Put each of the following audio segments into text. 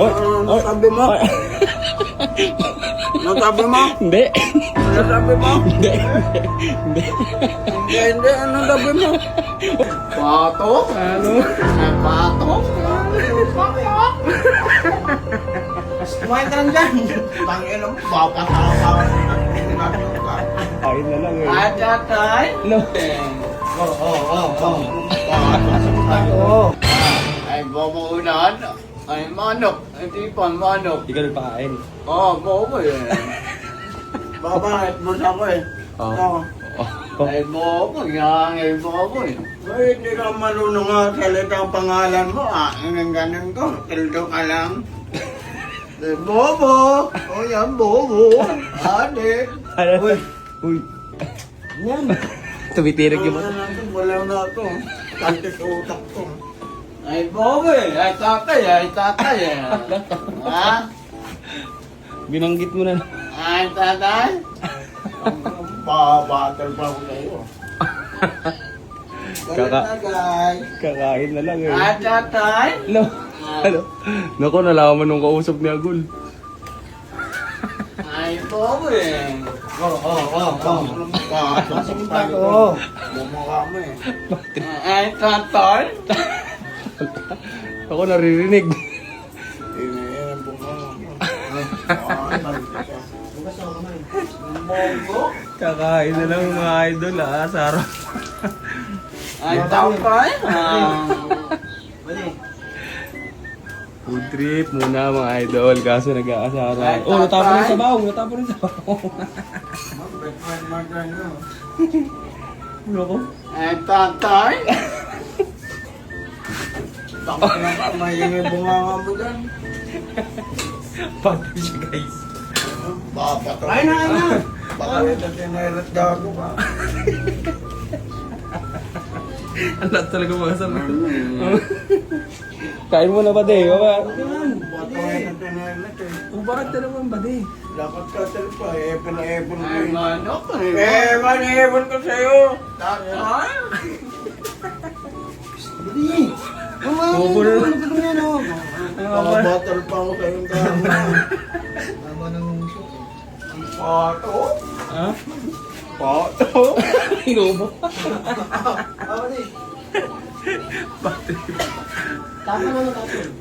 Ano sabi mo? Ano sabi mo? Hindi. Ano sabi mo? Hindi. Hindi. Hindi. Ano sabi mo? Pato? Ano? Pato? Kumain ka lang dyan. Tangin mo, papatawa. Kain na lang eh. Atay? No. Ay, bamuunan. Ay, manok. Hindi pa, manok. Hindi ka nagpakain. Bobo eh. Bakit? Busa ko eh. Oo. Ay, bobo. Yan, ay, bobo eh. Ay, hindi ka marunong nga salita ang pangalan mo. Ang ganun ko. Tildo ka lang. Ay, bobo. O yan, bobo. Adik. Uy. Uy. Yan. Tumitirig yung Wala na ito. Wala na ito. Kantis utak ko. Ay, bobo eh. Ay, tatay. Ay, tatay eh. Ha? Binanggit mo na. Ay, tatay. Babattle pa ako kayo. Galit na, guys. Kakain na lang eh. Ay, tatay. No. Ano? Naku, nalaman nung kausap ni Agul. Ay, bobo eh. Sasimpa ko. Bumukha mo eh. Ay, tatay. Ako naririnig. Yan, bumukha mo. Bobo. Kakain na lang mga idol sa araw. Ay, tatay. Food trip muna mga idol kaso nag-aasaran. Oh, natapon rin sa baw. Natapon rin sa baw. Ano ko? Ay, tatay. Takot na ka, may bunganga mo dyan. Pati siya guys. Babato. Ay na. Baka ito tinilat gago ka. Ang lahat talaga mga sarap. Kain mo na ba, de? Baba. Bato ito tinilat eh. Oh, bakit ka naman ba, de? Lakad ka talaga. Epon ko Ay, eh. manok. Epon ko sa'yo. Tatay. Bobo na lang. Battle pa ako kayong gago. Pato. Ha? Pato. Inubo.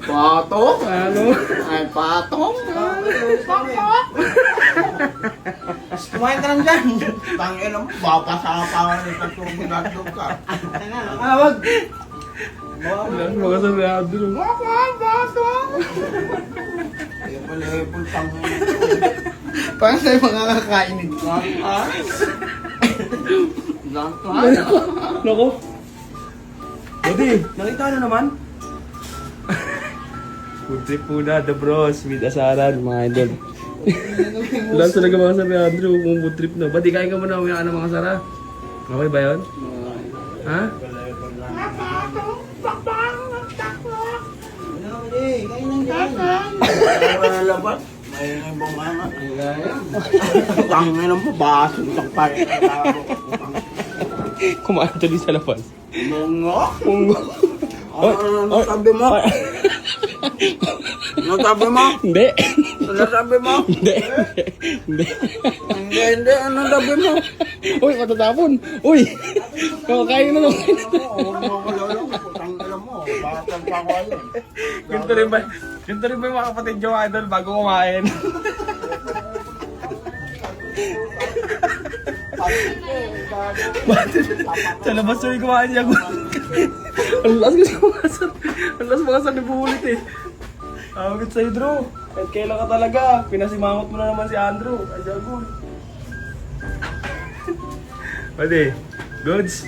Pato. Ano? Ay, pato. Kumain ka lang dyan. Tangin mo, babasa pa ako ng katulog ka. Wag. Lahat mga sarado. Epon tangin. Paano tayo makakakain nito? Nako. Buddy, nakita na naman. Food trip muna, the bros, with asaran, mga idol. Lahat talaga mga sabi, Andrew, kung food trip na. Buddy, kain ka muna, umiyak ng mga sara. Okay ba yun? Ha? Wala labat. May bumama. Tangin mo, baso ng pare. Kumain tuloy sa labas. Mungo? Punggo. Ano sabi mo? Ano sabi mo? Hindi. Ano sabi mo? Hindi. Hindi. Hindi. Ano sabi mo? Uy, matatapon. Uy. Kakain na naman. Huwag mo ako lalo. Tangin mo. Batang pa ko ayun. Ganito rin ba yung mga kapatid yung idol bago kumain? Sa labas tuloy kumain niya. Ang lakas kasi kumasar. Ang lakas makasar ni Bulit eh. Awit sa'yo, Drew. Kahit kailan ka talaga. Pinasimangot mo na naman si Andrew. Ay, Jagul. Pwede. Goods.